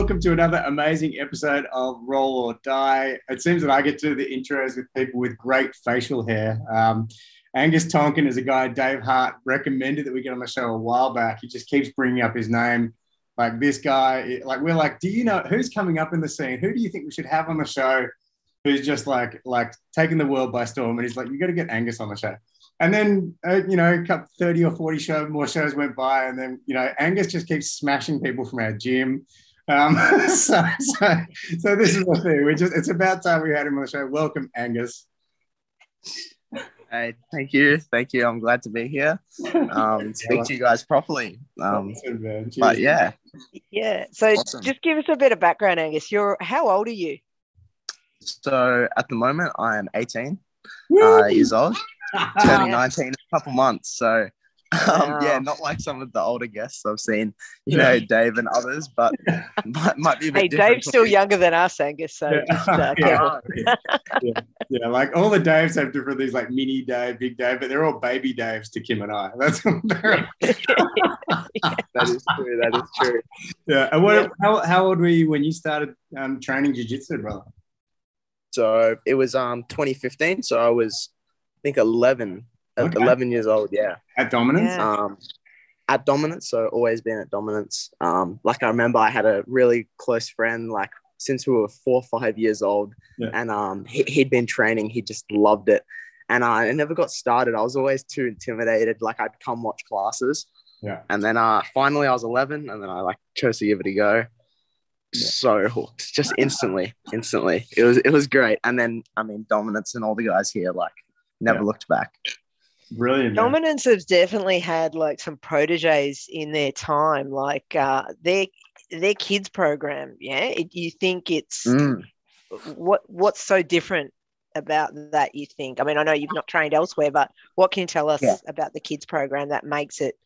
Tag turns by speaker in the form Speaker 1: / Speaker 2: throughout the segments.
Speaker 1: welcome to another amazing episode of Roll or Die. It seems that I get to do the intros with people with great facial hair. Angus Tonkin is a guy Dave Hart recommended that we get on the show a while back. He just keeps bringing up his name. Like this guy, like we're like, do you know who's coming up in the scene? Who do you think we should have on the show who's just like taking the world by storm? And he's like, you got to get Angus on the show. And then, a couple 30 or 40 more shows went by. And then, Angus just keeps smashing people from our gym. So this is the thing. It's about time we had him on the show. Welcome, Angus.
Speaker 2: Hey, thank you. I'm glad to be here. Speak to you guys properly. But yeah.
Speaker 3: So
Speaker 2: awesome.
Speaker 3: Just give us a bit of background, Angus. How old are you?
Speaker 2: So at the moment, I am 18 years old, turning 19 in a couple months. So not like some of the older guests I've seen, Dave and others, but might be a bit
Speaker 3: Hey,
Speaker 2: different.
Speaker 3: Dave's still younger than us, Angus, so just careful.
Speaker 1: Yeah, like all the Daves have different things, like mini Dave, big Dave, but they're all baby Daves to Kim and I. That's
Speaker 2: That is true.
Speaker 1: Yeah. And how old were you when you started training jiu-jitsu, brother?
Speaker 2: So it was 2015, so I was, I think, 11 years old.
Speaker 1: At Dominance?
Speaker 2: At Dominance, so always been at Dominance. I remember I had a really close friend since we were 4 or 5 years old, and he'd been training. He just loved it, and I never got started. I was always too intimidated. I'd come watch classes, and then finally I was 11, and then I chose to give it a go. So hooked, just instantly. It was great, and then Dominance and all the guys here never looked back.
Speaker 1: Brilliant.
Speaker 3: Dominance has definitely had some proteges in their time, their kids program. You think it's what's so different about that? You think? I know you've not trained elsewhere, but what can you tell us about the kids program that makes it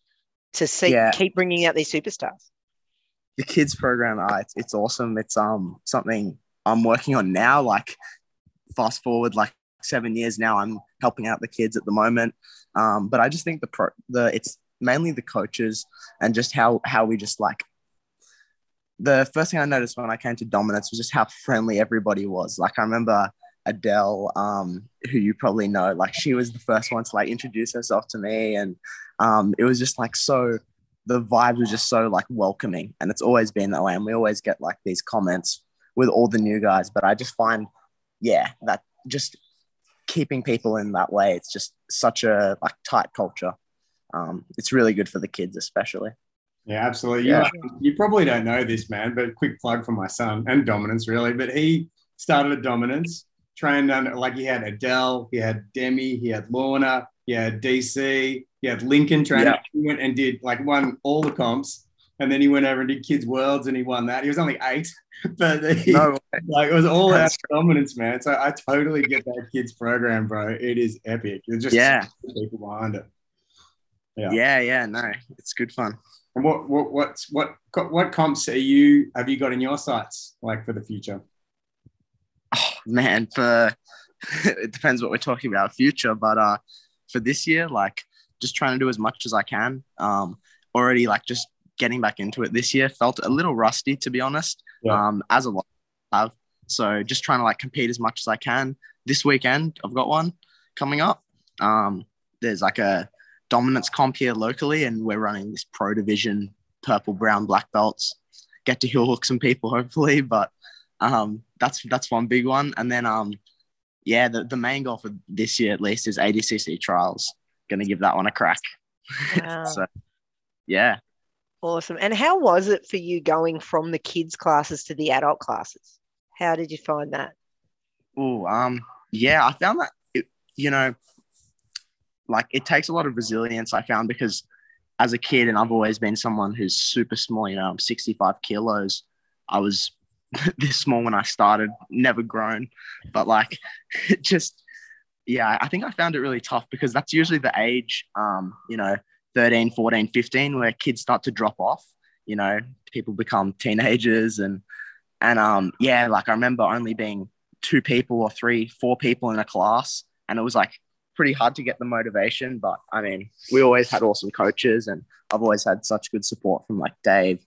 Speaker 3: keep bringing out these superstars?
Speaker 2: The kids program, it's awesome. It's something I'm working on now. Fast forward 7 years now, I'm helping out the kids at the moment. But I just think it's mainly the coaches and just how we just the first thing I noticed when I came to Dominance was just how friendly everybody was. I remember Adele, who you probably know, she was the first one to introduce herself to me, and it was just so. The vibe was just so welcoming, and it's always been that way. And we always get these comments with all the new guys, but I just find, that just keeping people in that way, it's just such a tight culture. It's really good for the kids, especially.
Speaker 1: Yeah, absolutely. You probably don't know this, man, but quick plug for my son and Dominance, really. But he started at Dominance, trained under, he had Adele, he had Demi, he had Lorna, he had DC, he had Lincoln training. Yeah. He went and did won all the comps, and then he went over and did Kids Worlds, and he won that. He was only 8, but it was all out Dominance, man. So I totally get that kids program, bro. It is epic. There's just people behind it.
Speaker 2: Yeah. No, it's good fun.
Speaker 1: And what comps have you got in your sights for the future?
Speaker 2: Oh man, it depends what we're talking about future, but for this year, just trying to do as much as I can. Already just getting back into it this year, felt a little rusty, to be honest. As a lot have. So just trying to compete as much as I can. This weekend I've got one coming up. There's a Dominance comp here locally, and we're running this pro division, purple, brown, black belts. Get to heel hook some people hopefully, but that's one big one. And then the main goal for this year at least is ADCC trials. Gonna give that one a crack.
Speaker 3: Wow.
Speaker 2: So yeah,
Speaker 3: awesome. And how was it for you going from the kids classes to the adult classes? How did you find that?
Speaker 2: I found that it takes a lot of resilience, I found, because as a kid, and I've always been someone who's super small, I'm 65 kilos. I was this small when I started, never grown, but I think I found it really tough because that's usually the age, 13, 14, 15, where kids start to drop off, people become teenagers and I remember only being 2 people or 3, 4 people in a class. And it was pretty hard to get the motivation, but we always had awesome coaches, and I've always had such good support from Dave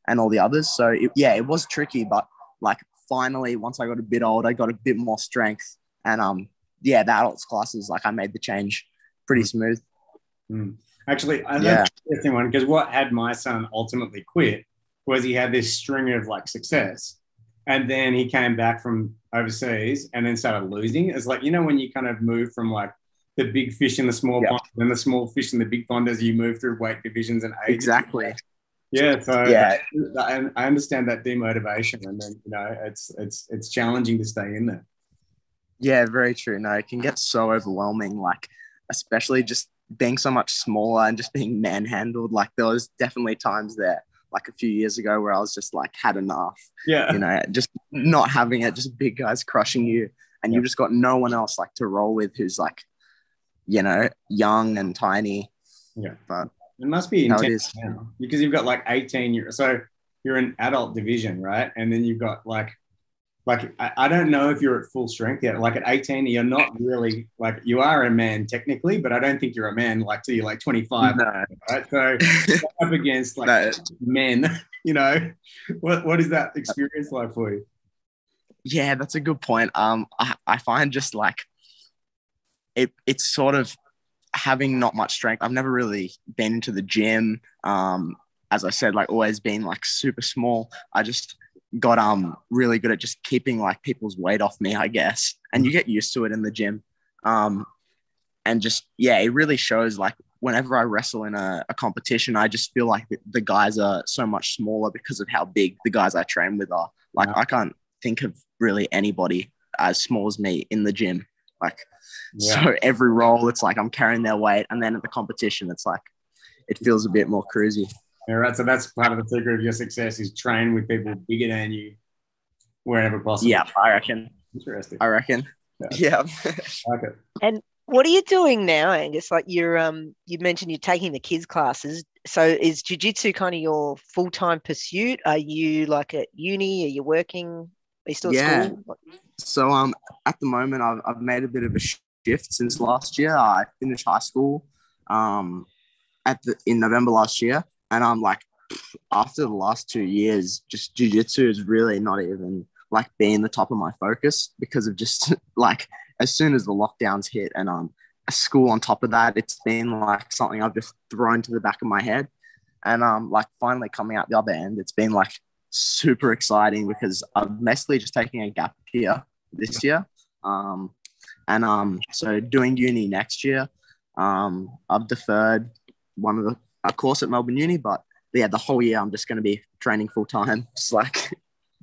Speaker 2: and all the others. So it was tricky, but like finally, once I got a bit old, I got a bit more strength, and the adults classes, like I made the change pretty smooth.
Speaker 1: Actually, that's an interesting one, because what had my son ultimately quit was he had this string of like success, and then he came back from overseas and then started losing. It's like, when you kind of move from like the big fish in the small pond and the small fish in the big pond as you move through weight divisions and age.
Speaker 2: Exactly.
Speaker 1: Yeah. So I understand that demotivation, and then it's challenging to stay in there.
Speaker 2: Yeah, very true. No, it can get so overwhelming, like especially just being so much smaller and just being manhandled. Like there was definitely times there, like a few years ago, where I was just like had enough.
Speaker 1: Yeah.
Speaker 2: Just not having it, just big guys crushing you, and you've just got no one else like to roll with who's like, young and tiny.
Speaker 1: Yeah.
Speaker 2: But
Speaker 1: it must be intense now, because you've got like 18 years. So you're in adult division, right? And then you've got like I don't know if you're at full strength yet. Like at 18, you're not really, like, you are a man technically, but I don't think you're a man like till you're like 25.
Speaker 2: No.
Speaker 1: Right? So up against like men, what is that experience like for you?
Speaker 2: Yeah, that's a good point. I find just like it's sort of having not much strength. I've never really been into the gym. As I said, like always been like super small. I just got really good at just keeping like people's weight off me, I guess. And you get used to it in the gym. And just, it really shows, like whenever I wrestle in a competition, I just feel like the guys are so much smaller because of how big the guys I train with are. Like I can't think of really anybody as small as me in the gym. Like, so every roll, it's like I'm carrying their weight. And then at the competition, it's like, it feels a bit more cruisy.
Speaker 1: Yeah, right. So that's part of the secret of your success, is train with people bigger than you wherever possible.
Speaker 2: Yeah, I reckon.
Speaker 1: Interesting.
Speaker 2: I reckon. Yeah.
Speaker 1: Okay.
Speaker 3: And what are you doing now, Angus? Like you mentioned you're taking the kids classes. So is jiu-jitsu kind of your full-time pursuit? Are you like at uni? Are you working? Are you still at school?
Speaker 2: So at the moment I've made a bit of a shift since last year. I finished high school in November last year. And I'm like, after the last 2 years, just jiu-jitsu is really not even like being the top of my focus, because of just like, as soon as the lockdowns hit and school on top of that, it's been like something I've just thrown to the back of my head. And like finally coming out the other end, it's been like super exciting, because I'm basically just taking a gap year this year. So doing uni next year, I've deferred a course at Melbourne Uni, but the whole year I'm just going to be training full time, just like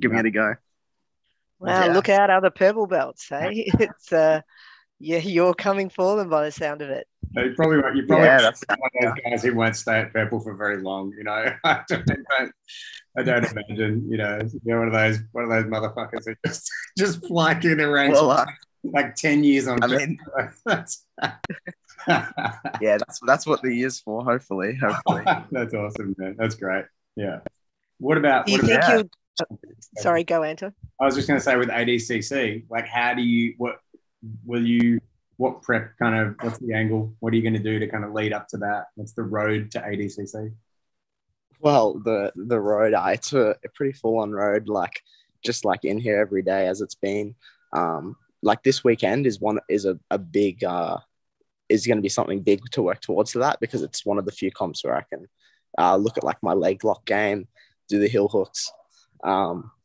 Speaker 2: giving it a go.
Speaker 3: Wow, look out, other purple belts, hey? It's you're coming for them by the sound of it.
Speaker 1: You probably one of those guys who won't stay at purple for very long. I don't imagine. You're one of those motherfuckers who just fly through the ranks like 10 years on.
Speaker 2: That's what the year's for. Hopefully.
Speaker 1: That's awesome, man. That's great. Yeah. What about?
Speaker 3: Do you think you'll? Sorry, go, Anton.
Speaker 1: I was just going to say, with ADCC, like, what prep kind of? What's the angle? What are you going to do to kind of lead up to that? What's the road to ADCC?
Speaker 2: Well, the road, it's a pretty full on road. Like, just like in here every day as it's been. Like this weekend is a big. Is going to be something big to work towards to that, because it's one of the few comps where I can look at like my leg lock game, do the heel hooks.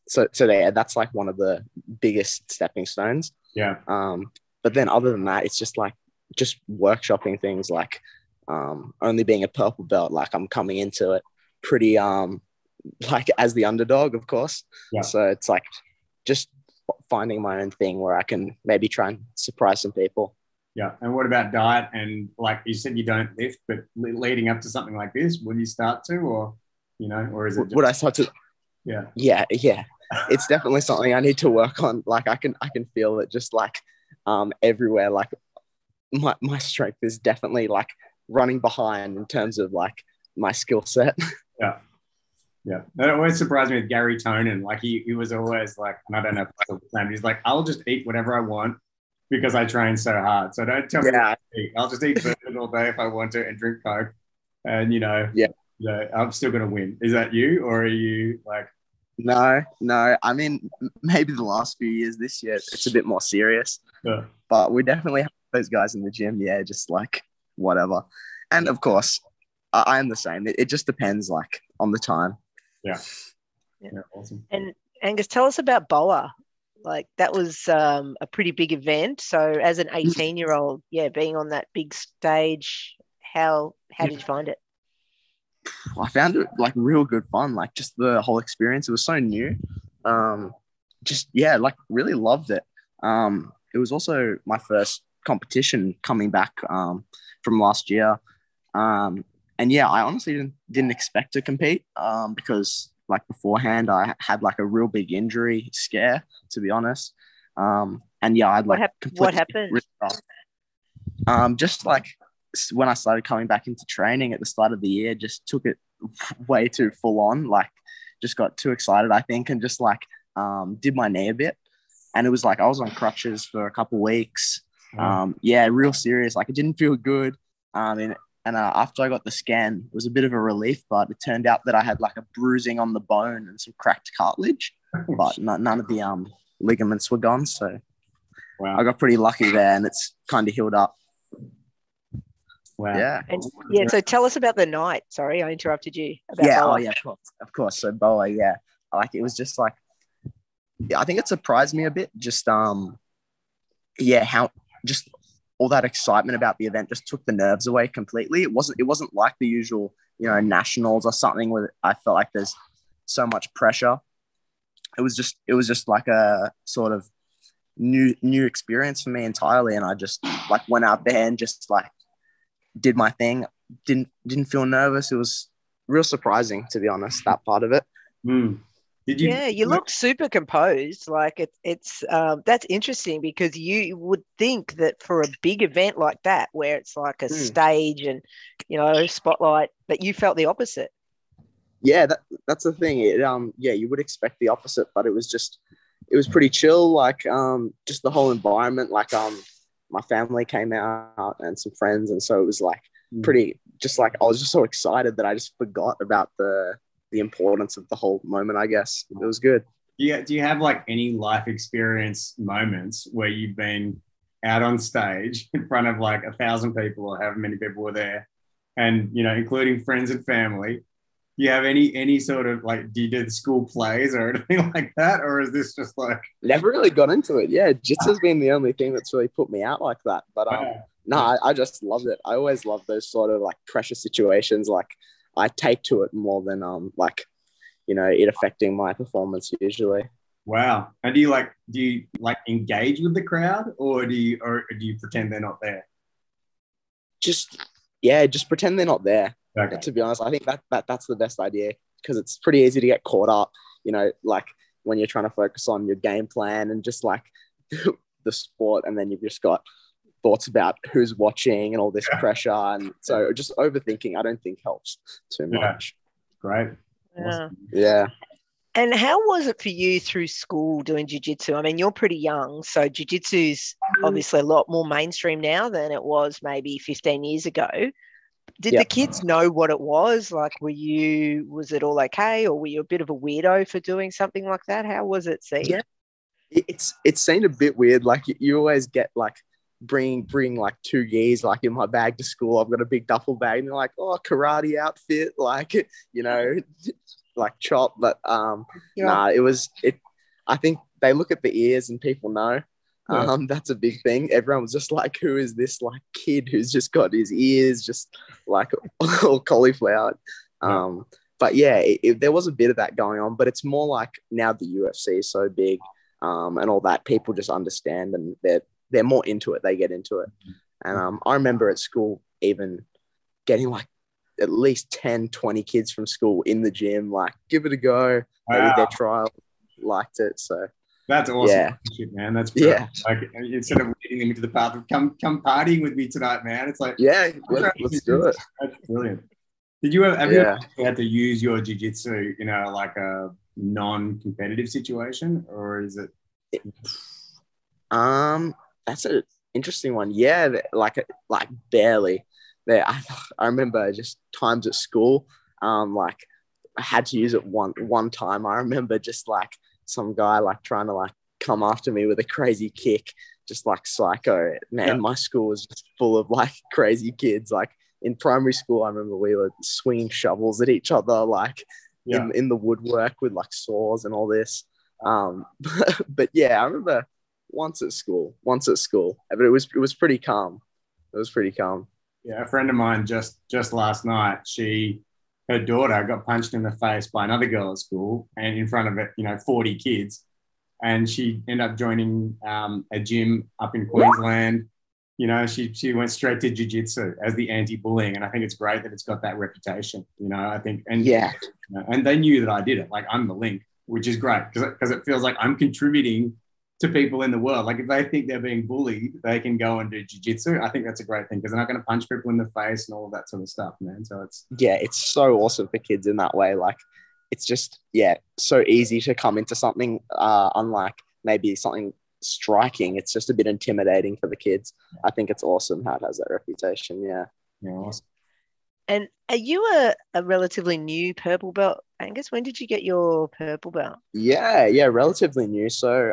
Speaker 2: So that's like one of the biggest stepping stones.
Speaker 1: Yeah.
Speaker 2: But then other than that, it's just workshopping things, like only being a purple belt, like I'm coming into it pretty like as the underdog, of course.
Speaker 1: Yeah.
Speaker 2: So it's like just finding my own thing where I can maybe try and surprise some people.
Speaker 1: Yeah. And what about diet? And like you said, you don't lift, but leading up to something like this, will you start to, or is it?
Speaker 2: Would I start to?
Speaker 1: Yeah.
Speaker 2: Yeah. It's definitely something I need to work on. Like I can feel it just like everywhere. Like my strength is definitely like running behind in terms of like my skill set.
Speaker 1: Yeah. Yeah. That always surprised me with Gary Tonin. Like he was always like, and I don't know if that's the same, he's like, I'll just eat whatever I want because I train so hard. So don't tell me what to eat. I'll just eat burgers all day if I want to and drink Coke. And
Speaker 2: Yeah.
Speaker 1: No, I'm still gonna win. Is that you, or are you like?
Speaker 2: No. I mean, maybe the last few years, this year, it's a bit more serious.
Speaker 1: Yeah.
Speaker 2: But we definitely have those guys in the gym. Yeah, just like whatever. And of course, I am the same. It just depends, like, on the time.
Speaker 1: Yeah.
Speaker 3: Yeah.
Speaker 1: Yeah. Awesome.
Speaker 3: And Angus, tell us about BOA. Like that was a pretty big event. So as an 18-year-old, yeah, being on that big stage, how did you find it?
Speaker 2: I found it like real good fun. Like just the whole experience. It was so new. Just yeah, like really loved it. It was also my first competition coming back from last year. And yeah, I honestly didn't expect to compete because like beforehand I had like a real big injury scare, to be honest. And yeah, I'd like
Speaker 3: what happened?
Speaker 2: Just like when I started coming back into training at the start of the year, just took it way too full on. Like, just got too excited, I think, and just like did my knee a bit. And it was like I was on crutches for a couple of weeks. Yeah, real serious. Like, it didn't feel good. And after I got the scan, it was a bit of a relief, but it turned out that I had like a bruising on the bone and some cracked cartilage, but none of the ligaments were gone. So
Speaker 1: wow.
Speaker 2: I got pretty lucky there, and it's kind of healed up.
Speaker 1: Wow.
Speaker 2: Yeah.
Speaker 3: And yeah. So tell us about the night. Sorry, I interrupted you. About
Speaker 2: yeah.
Speaker 3: BOA.
Speaker 2: Oh, yeah. Of course. So BOA. Yeah. Like, it was just like, yeah, I think it surprised me a bit. Just yeah, how just all that excitement about the event just took the nerves away completely. It wasn't like the usual, nationals or something where I felt like there's so much pressure. It was just like a sort of new experience for me entirely, and I just like went out there and just like did my thing. Didn't feel nervous. It was real surprising, to be honest, that part of it.
Speaker 1: Did you?
Speaker 3: Yeah, you look super composed. Like it's that's interesting because you would think that for a big event like that, where it's like a stage and spotlight, that you felt the opposite.
Speaker 2: Yeah, that's the thing. Yeah, you would expect the opposite, but it was pretty chill. Like just the whole environment. Like my family came out and some friends, and so it was like pretty. Just like I was just so excited that I just forgot about the importance of the whole moment, I guess. It was good.
Speaker 1: Do you have like any life experience moments where you've been out on stage in front of like 1,000 people or however many people were there, and including friends and family? Do you have any sort of like, do you do the school plays or anything like that, or is this just like?
Speaker 2: Never really got into it. Yeah, Jits has been the only thing that's really put me out like that. But no, I just loved it. I always love those sort of like pressure situations. Like, I take to it more than it affecting my performance usually.
Speaker 1: Wow. And do you engage with the crowd, or do you pretend they're not there?
Speaker 2: Just pretend they're not there. Okay. To be honest, I think that's the best idea, because it's pretty easy to get caught up, like when you're trying to focus on your game plan and just like the sport, and then you've just got thoughts about who's watching and all this pressure, and so just overthinking I don't think helps too much.
Speaker 1: Great.
Speaker 3: Awesome.
Speaker 2: Yeah.
Speaker 3: And how was it for you through school doing jiu-jitsu? I mean, you're pretty young, so jiu-jitsu's obviously a lot more mainstream now than it was maybe 15 years ago. Did the kids know what it was? Like, was it all okay, or were you a bit of a weirdo for doing something like that? How was it seen?
Speaker 2: Yeah, it's seen a bit weird. Like, you always get like bring like 2 gears like in my bag to school. I've got a big duffel bag, and they're like, oh, karate outfit, like like chop. But nah, it. I think they look at the ears and people know. That's a big thing. Everyone was just like, who is this like kid who's just got his ears just like all cauliflower? But yeah, there was a bit of that going on, but it's more like now the UFC is so big and all that, people just understand, and they're more into it. They get into it. And I remember at school even getting like at least 10, 20 kids from school in the gym, like, give it a go. They did their trial, liked it. So
Speaker 1: that's awesome. Yeah. Shit, man. That's great. Yeah. Like, instead of leading them into the path of come partying with me tonight, man. It's like,
Speaker 2: yeah, let's do it.
Speaker 1: That's brilliant. Did you have you ever had to use your jiu-jitsu, like a non-competitive situation, or is it?
Speaker 2: That's an interesting one. Yeah, like barely. I remember just times at school. Like I had to use it one time. I remember just like some guy like trying to like come after me with a crazy kick, just like psycho. Man, my school was just full of like crazy kids. Like in primary school, I remember we were swinging shovels at each other, like in the woodwork with like saws and all this. But yeah, I remember once at school, but it was pretty calm. It was pretty calm.
Speaker 1: Yeah, a friend of mine just last night, her daughter got punched in the face by another girl at school, and in front of it, 40 kids, and she ended up joining a gym up in Queensland. She went straight to jiu-jitsu as the anti-bullying, and I think it's great that it's got that reputation. I think, and and they knew that I did it. Like I'm the link, which is great because it feels like I'm contributing to people in the world. Like if they think they're being bullied, they can go and do jiu-jitsu. I think that's a great thing because they're not going to punch people in the face and all of that sort of stuff, man. So
Speaker 2: it's so awesome for kids in that way. Like it's just so easy to come into something unlike maybe something striking. It's just a bit intimidating for the kids. I think it's awesome how it has that reputation. Yeah,
Speaker 1: awesome.
Speaker 3: And are you a relatively new purple belt, Angus? When did you get your purple belt?
Speaker 2: Yeah, relatively new. So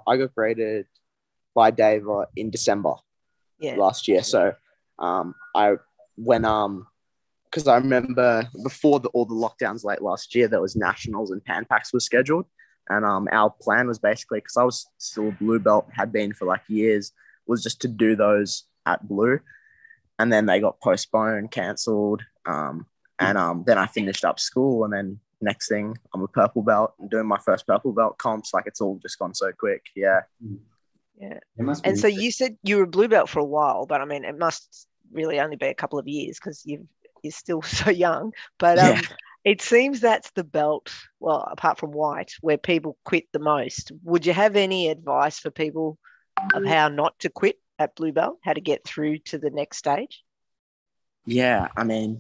Speaker 2: I got graded by Dave in December last year. So I went because I remember before all the lockdowns late last year, there was nationals and pan packs was scheduled. And our plan was basically, because I was still a blue belt, had been for like years, was just to do those at blue. And then they got postponed, cancelled. And then I finished up school. And then next thing, I'm a purple belt and doing my first purple belt comps. Like it's all just gone so quick. Yeah.
Speaker 3: Yeah. And so you said you were a blue belt for a while, but I mean, it must really only be a couple of years because you're still so young. But it seems that's the belt, well, apart from white, where people quit the most. Would you have any advice for people of how not to quit at blue belt, how to get through to the next stage?
Speaker 2: Yeah, I mean,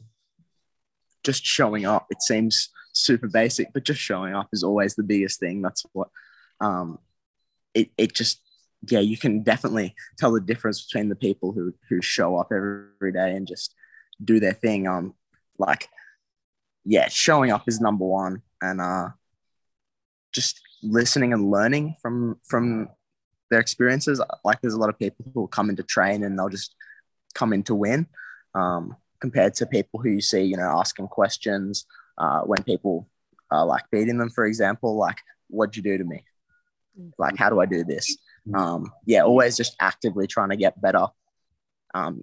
Speaker 2: just showing up. It seems super basic, but just showing up is always the biggest thing. That's what it just, you can definitely tell the difference between the people who show up every day and just do their thing. Showing up is number one, and just listening and learning from their experiences. Like there's a lot of people who will come in to train and they'll just come in to win, compared to people who you see, asking questions when people are like beating them, for example, like, what'd you do to me? Like, how do I do this? Always just actively trying to get better.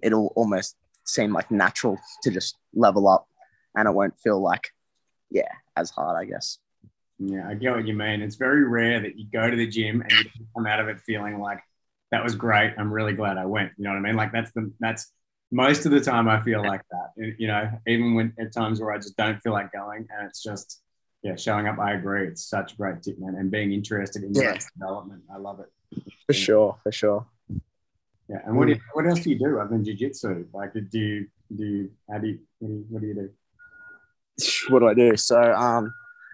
Speaker 2: It'll almost seem like natural to just level up, and it won't feel like, as hard, I guess.
Speaker 1: Yeah, I get what you mean. It's very rare that you go to the gym and you come out of it feeling like that was great. I'm really glad I went. You know what I mean? Like that's most of the time I feel like that. Even when at times where I just don't feel like going, and it's just showing up. I agree. It's such a great tip, man. And being interested in your development, I love it.
Speaker 2: For sure.
Speaker 1: Yeah. And what else do you do other than jiu-jitsu? Like, what do you do?
Speaker 2: What do I do? So,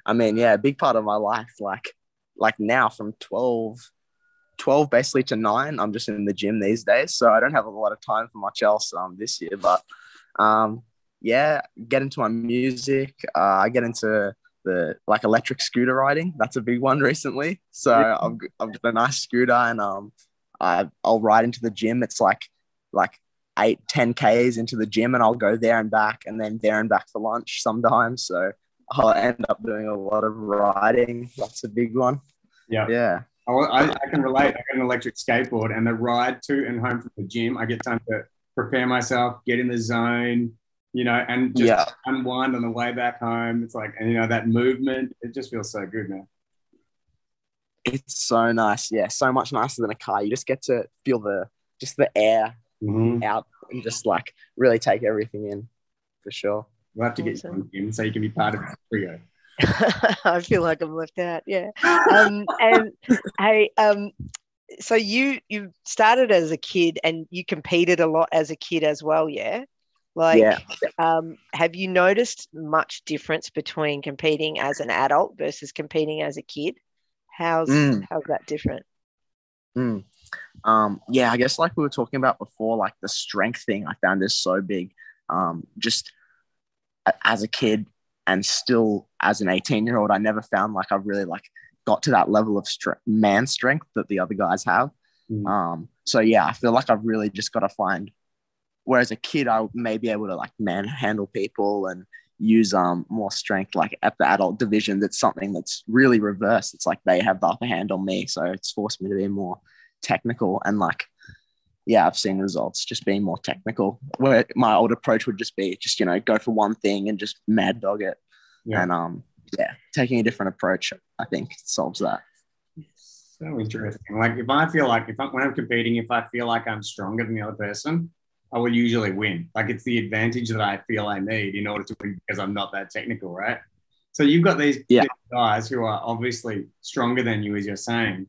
Speaker 2: a big part of my life, like now from 12 basically to 9, I'm just in the gym these days. So I don't have a lot of time for much else this year, but get into my music. I get into the electric scooter riding. That's a big one recently. So I've got a nice scooter, and I'll ride into the gym. It's like 8-10 Ks into the gym, and I'll go there and back, and then there and back for lunch sometimes. So I'll end up doing a lot of riding. That's a big one.
Speaker 1: Yeah. I can relate. I got an electric skateboard, and the ride to and home from the gym, I get time to prepare myself, get in the zone, and just unwind on the way back home. It's like, and that movement, it just feels so good, man.
Speaker 2: It's so nice. Yeah, so much nicer than a car. You just get to feel the air out and just really take everything in, for sure.
Speaker 1: We'll have to get you on Jim so you can be part of the trio.
Speaker 3: I feel like I'm left out. Yeah. And hey, so you started as a kid and you competed a lot as a kid as well, yeah? Have you noticed much difference between competing as an adult versus competing as a kid? How's that different?
Speaker 2: I guess like we were talking about before, like the strength thing I found is so big. Just as a kid, and still as an 18-year-old, I never found like I really like got to that level of man strength that the other guys have. So yeah, I feel like I've really just got to find, whereas a kid, I may be able to like manhandle people and use more strength. Like at the adult division, that's something that's really reversed. It's like they have the upper hand on me, so it's forced me to be more technical. And like, yeah, I've seen results just being more technical, where my old approach would just be just, you know, go for one thing and just mad dog it. And yeah, taking a different approach, I think, solves that.
Speaker 1: So interesting. Like if I feel like when I'm competing, if I feel like I'm stronger than the other person, I will usually win. Like it's the advantage that I feel I need in order to win because I'm not that technical, right? So you've got these guys who are obviously stronger than you, as you're saying,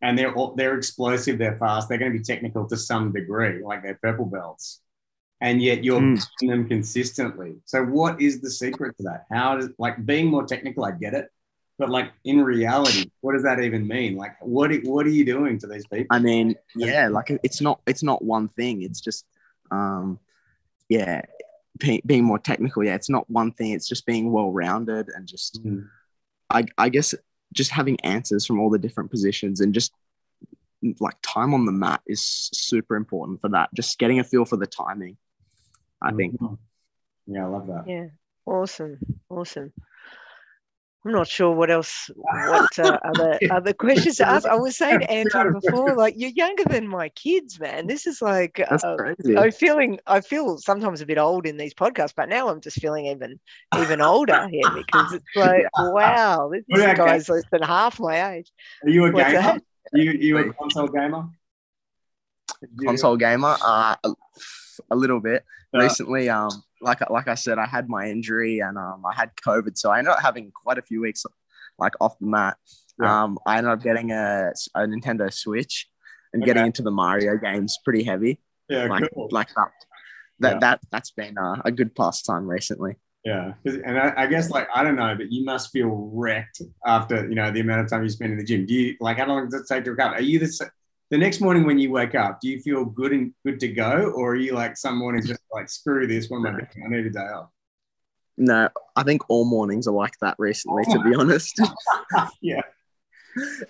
Speaker 1: and they're explosive, they're fast, they're going to be technical to some degree, like they're purple belts, and yet you're beating them consistently. So what is the secret to that? How does, like, being more technical, I get it, but like in reality, what does that even mean? Like what are you doing to these people?
Speaker 2: I mean, yeah, like it's not one thing. It's just being more technical. Yeah, it's not one thing. It's just being well-rounded and just I guess just having answers from all the different positions, and just like time on the mat is super important for that. Just getting a feel for the timing, I think.
Speaker 1: Yeah, I love that.
Speaker 3: Yeah, awesome. I'm not sure what other questions to ask. I was saying to Anton before, like, you're younger than my kids, man. This is like,
Speaker 2: that's crazy.
Speaker 3: I feel sometimes a bit old in these podcasts, but now I'm just feeling even older here, because it's like, wow, this guy's less than half my age.
Speaker 1: Are you a gamer? Are you a console gamer?
Speaker 2: Console gamer? A little bit. Recently, like I said, I had my injury and I had COVID, so I ended up having quite a few weeks like off the mat. I ended up getting a Nintendo Switch and getting into the Mario games pretty heavy.
Speaker 1: Yeah, cool.
Speaker 2: Like that's been a good pastime recently.
Speaker 1: Yeah, and I guess, like, I don't know, but you must feel wrecked after, you know, the amount of time you spend in the gym. Do you, like, how long does it take to recover? Are you the next morning when you wake up, do you feel good to go, or are you like some mornings just like, screw this, what am I doing? I need a day off?
Speaker 2: No, I think all mornings are like that recently, to be honest.
Speaker 1: Yeah.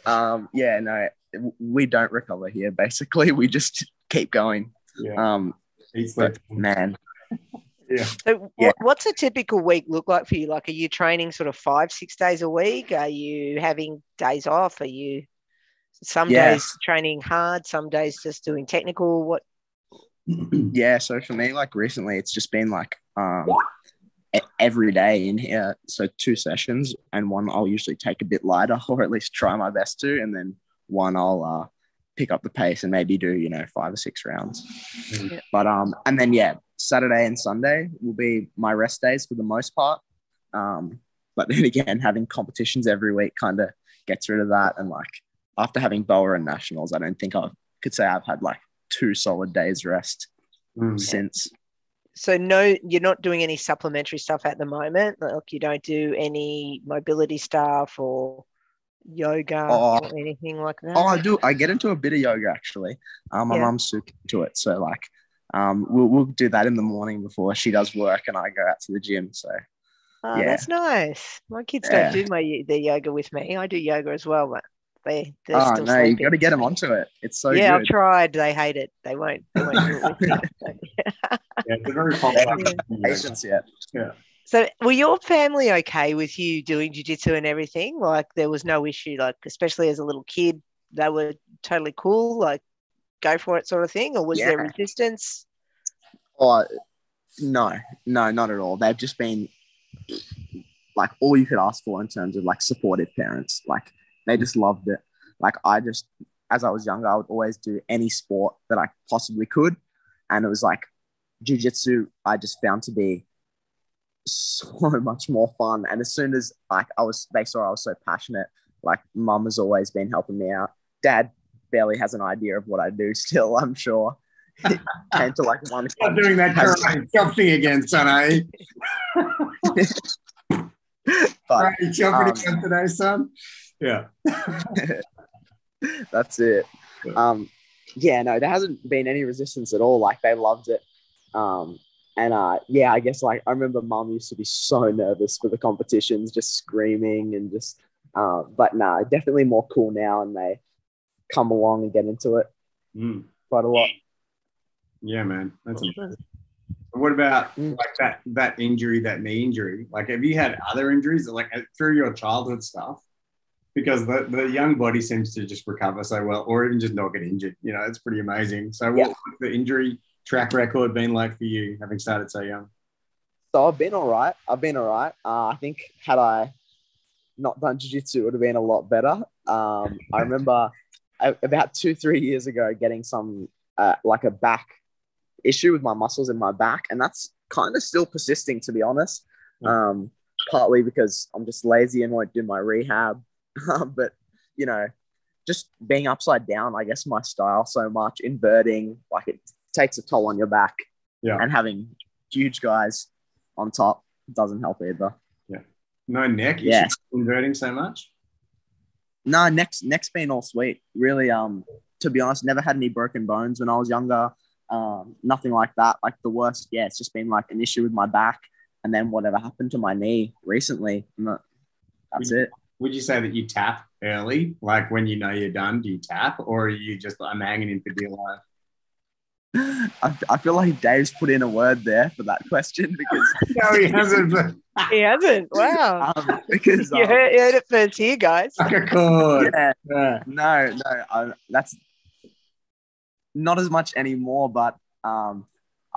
Speaker 2: No, we don't recover here. Basically, we just keep going.
Speaker 1: Yeah.
Speaker 2: Man.
Speaker 1: Yeah.
Speaker 3: So what's a typical week look like for you? Like, are you training sort of 5-6 days a week? Are you having days off? Are you some days training hard, some days just doing technical? What?
Speaker 2: Yeah, so for me, like recently, it's just been like every day in here. So 2 sessions, and one I'll usually take a bit lighter, or at least try my best to, and then one I'll pick up the pace and maybe do, you know, 5 or 6 rounds.
Speaker 3: Yeah.
Speaker 2: But and then Saturday and Sunday will be my rest days for the most part. But then again, having competitions every week kind of gets rid of that. And like after having BOA and nationals, I don't think I could say I've had like 2 solid days rest since.
Speaker 3: So no, you're not doing any supplementary stuff at the moment? Like you don't do any mobility stuff or yoga or anything like that?
Speaker 2: I do. I get into a bit of yoga actually. My mum's super into it. So like we'll do that in the morning before she does work and I go out to the gym. So
Speaker 3: that's nice. My kids don't do their yoga with me. I do yoga as well, but they're still sleeping.
Speaker 2: You got to get them onto it. It's so good.
Speaker 3: I've tried. They hate it. They won't do it with me.
Speaker 1: It's a very popular
Speaker 2: patience yet.
Speaker 1: Yeah.
Speaker 3: So were your family okay with you doing jiu-jitsu and everything? Like there was no issue, like especially as a little kid, they were totally cool, like go for it sort of thing? Or was there resistance?
Speaker 2: No, not at all. They've just been like all you could ask for in terms of like supportive parents. Like they just loved it. Like as I was younger, I would always do any sport that I possibly could. And it was like jiu-jitsu, I just found to be so much more fun. And as soon as like they saw I was so passionate, like mum has always been helping me out. Dad barely has an idea of what I do still, I'm sure. He came to like one.
Speaker 1: Stop doing that jumping again, son, eh?
Speaker 2: But
Speaker 1: jumping again today, son. Yeah.
Speaker 2: That's it. No, there hasn't been any resistance at all. Like they loved it. And yeah, I guess like I remember mum used to be so nervous for the competitions, just screaming and just, but nah, definitely more cool now, and they come along and get into it quite a lot.
Speaker 1: Yeah, man, that's impressive. What about like that injury, that knee injury? Like, have you had other injuries like through your childhood stuff? Because the young body seems to just recover so well, or even just not get injured. You know, it's pretty amazing. So, what's the injury track record been like for you, having started so young?
Speaker 2: So I've been all right. I think had I not done jiu-jitsu, it would have been a lot better. I remember about 2-3 years ago getting some like a back issue with my muscles in my back, and that's kind of still persisting, to be honest. Partly because I'm just lazy and won't do my rehab, but you know, just being upside down, I guess my style so much, inverting, like it takes a toll on your back, and having huge guys on top doesn't help either.
Speaker 1: No neck, inverting so much.
Speaker 2: No, neck's been all sweet, really. To be honest, never had any broken bones when I was younger. Nothing like that. Like the worst, it's just been like an issue with my back, and then whatever happened to my knee recently. That's it.
Speaker 1: Would you say that you tap early, like when you know you're done? Do you tap, or are you just I'm hanging in for dear life?
Speaker 2: I feel like Dave's put in a word there for that question because
Speaker 1: no, he hasn't. But...
Speaker 3: he hasn't. Wow.
Speaker 2: Because
Speaker 3: you heard it first here, guys.
Speaker 1: No,
Speaker 2: that's not as much anymore, but I'm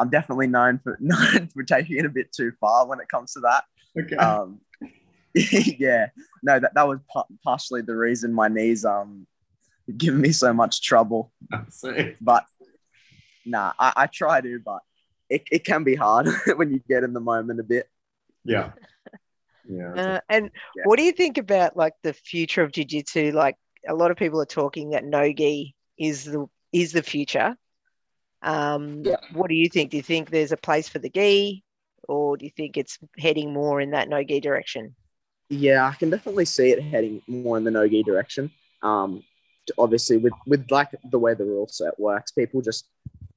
Speaker 2: definitely known for taking it a bit too far when it comes to that.
Speaker 1: Okay.
Speaker 2: Yeah, no, that was partially the reason my knees giving me so much trouble. But nah, I try to, but it can be hard when you get in the moment a bit.
Speaker 1: Yeah.
Speaker 3: And what do you think about like the future of jiu-jitsu? Like a lot of people are talking that no-gi is the future. What do you think? Do you think there's a place for the gi, or do you think it's heading more in that no-gi direction?
Speaker 2: Yeah, I can definitely see it heading more in the no-gi direction. Obviously, with like the way the rule set works, people just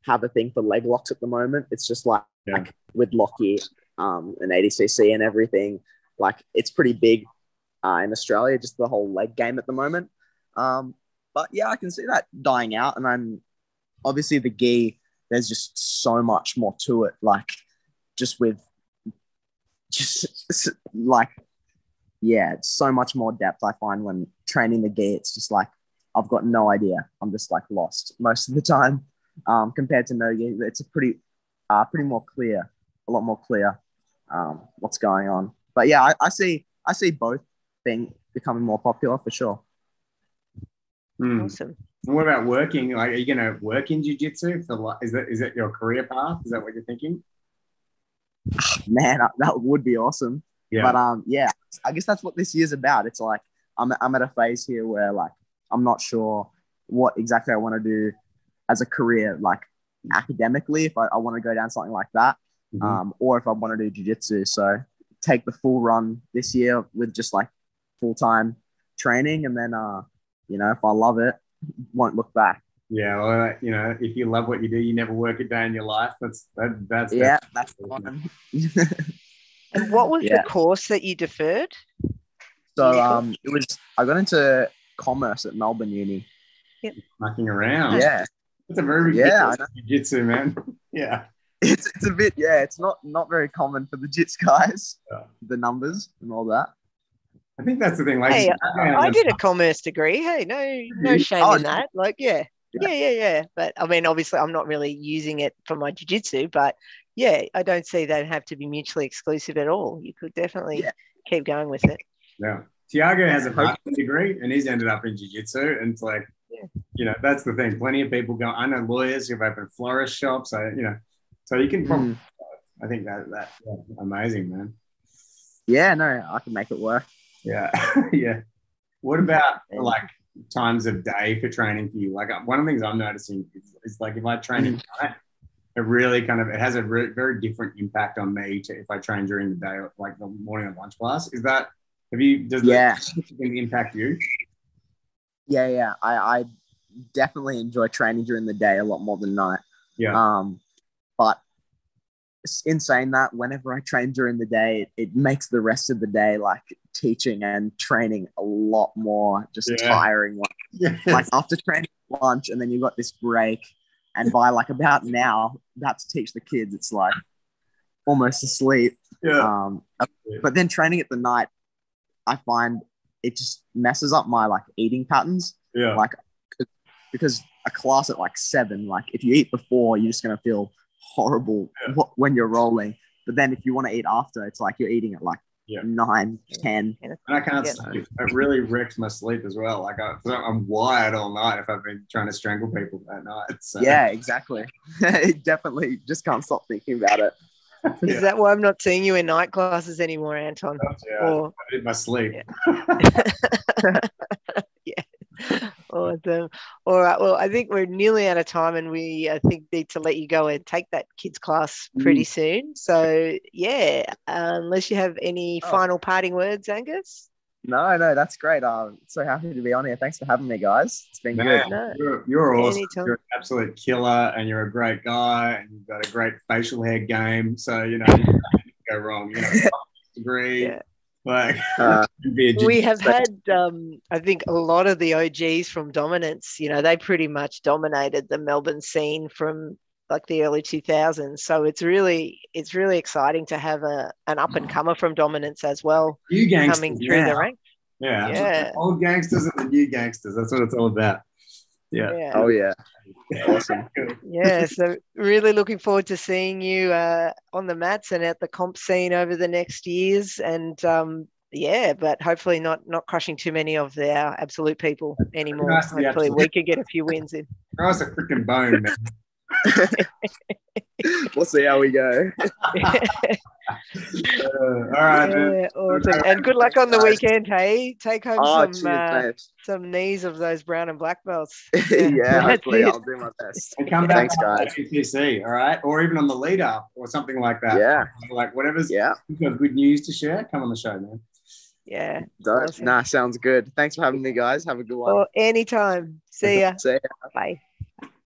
Speaker 2: have a thing for leg locks at the moment. It's just like with Lockie and ADCC and everything, like it's pretty big in Australia, just the whole leg game at the moment. But yeah, I can see that dying out. And I'm obviously the gi, there's just so much more to it. Like just like, it's so much more depth I find when training the gi. It's just like, I've got no idea. I'm just like lost most of the time. Compared to no gi, it's a pretty more clear, a lot more clear what's going on. But yeah, I see both being becoming more popular for sure.
Speaker 3: Awesome.
Speaker 1: And what about working? Like, are you going to work in jiu-jitsu? Is that your career path? Is that what you're thinking?
Speaker 2: Man, that would be awesome.
Speaker 1: Yeah.
Speaker 2: But I guess that's what this year's about. It's like I'm at a phase here where like I'm not sure what exactly I want to do as a career, like academically, if I want to go down something like that, or if I want to do jiu-jitsu. So take the full run this year with just like full-time training, and then if I love it, won't look back.
Speaker 1: Yeah, well, if you love what you do, you never work a day in your life. That's
Speaker 2: that's fun.
Speaker 3: And what was the course that you deferred?
Speaker 2: So I got into commerce at Melbourne Uni.
Speaker 3: Yep.
Speaker 1: Mucking around.
Speaker 2: Yeah.
Speaker 1: It's a very jiu-jitsu, man. Yeah.
Speaker 2: It's a bit, it's not very common for the jits guys, the numbers and all that.
Speaker 1: I think that's the thing. Like,
Speaker 3: hey, I did a commerce degree. Hey, no shame in that. Like, yeah. But I mean, obviously, I'm not really using it for my jiu-jitsu, but I don't see that have to be mutually exclusive at all. You could definitely keep going with it.
Speaker 1: Yeah. Tiago has a marketing degree and he's ended up in jiu-jitsu, and it's like, that's the thing. Plenty of people go. I know lawyers who've opened florist shops. So you can probably. I think that's amazing, man.
Speaker 2: Yeah, no, I can make it work.
Speaker 1: Yeah, yeah. What about like times of day for training for you? Like one of the things I'm noticing is like if I train at night, it really it has a very different impact on me to if I train during the day, like the morning or lunch class. Does that impact you?
Speaker 2: Yeah. I definitely enjoy training during the day a lot more than night.
Speaker 1: Yeah.
Speaker 2: But in saying that, whenever I train during the day, it makes the rest of the day, like teaching and training, a lot more just tiring. Like after training lunch, and then you've got this break, and by like about now, about to teach the kids, it's like almost asleep. But then training at the night, I find it just messes up my like eating patterns. Like, because a class at like 7, like if you eat before, you're just gonna feel horrible when you're rolling. But then if you want to eat after, it's like you're eating at like 9, 10.
Speaker 1: And I can't sleep. It really wrecks my sleep as well. Like I'm wired all night if I've been trying to strangle people at night. So.
Speaker 2: Yeah, exactly. Definitely just can't stop thinking about it.
Speaker 3: Is that why I'm not seeing you in night classes anymore, Anton?
Speaker 1: I need my sleep.
Speaker 3: Awesome. All right. Well, I think we're nearly out of time, and we, I think, need to let you go and take that kids class pretty soon. So, unless you have any final parting words, Angus?
Speaker 2: No, that's great. I'm so happy to be on here. Thanks for having me, guys. It's been good.
Speaker 1: You're awesome. Anytime. You're an absolute killer, and you're a great guy, and you've got a great facial hair game. So, you can't go wrong. Agree. Like,
Speaker 3: we have had, I think, a lot of the OGs from Dominance. They pretty much dominated the Melbourne scene from like the early 2000s. So it's really exciting to have an up and comer from Dominance as well, coming through the ranks.
Speaker 1: Yeah. Old gangsters and the new gangsters. That's what it's all about. Yeah.
Speaker 2: Oh yeah. Awesome.
Speaker 3: So really looking forward to seeing you on the mats and at the comp scene over the next years, and but hopefully not crushing too many of our absolute people anymore. Hopefully we can get a few wins in.
Speaker 1: Cross a freaking bone, man.
Speaker 2: We'll see how we go.
Speaker 1: All right,
Speaker 3: awesome. And good luck on the weekend, hey. Take home some knees of those brown and black belts.
Speaker 2: Hopefully I'll do my best.
Speaker 1: And come back. Thanks, guys. UPC, all right, or even on the lead up or something like that. Like whatever's good news to share. Come on the show, man.
Speaker 3: Yeah.
Speaker 2: Awesome. Sounds good. Thanks for having me, guys. Have a good one.
Speaker 3: Anytime. See ya.
Speaker 2: See ya.
Speaker 3: Bye.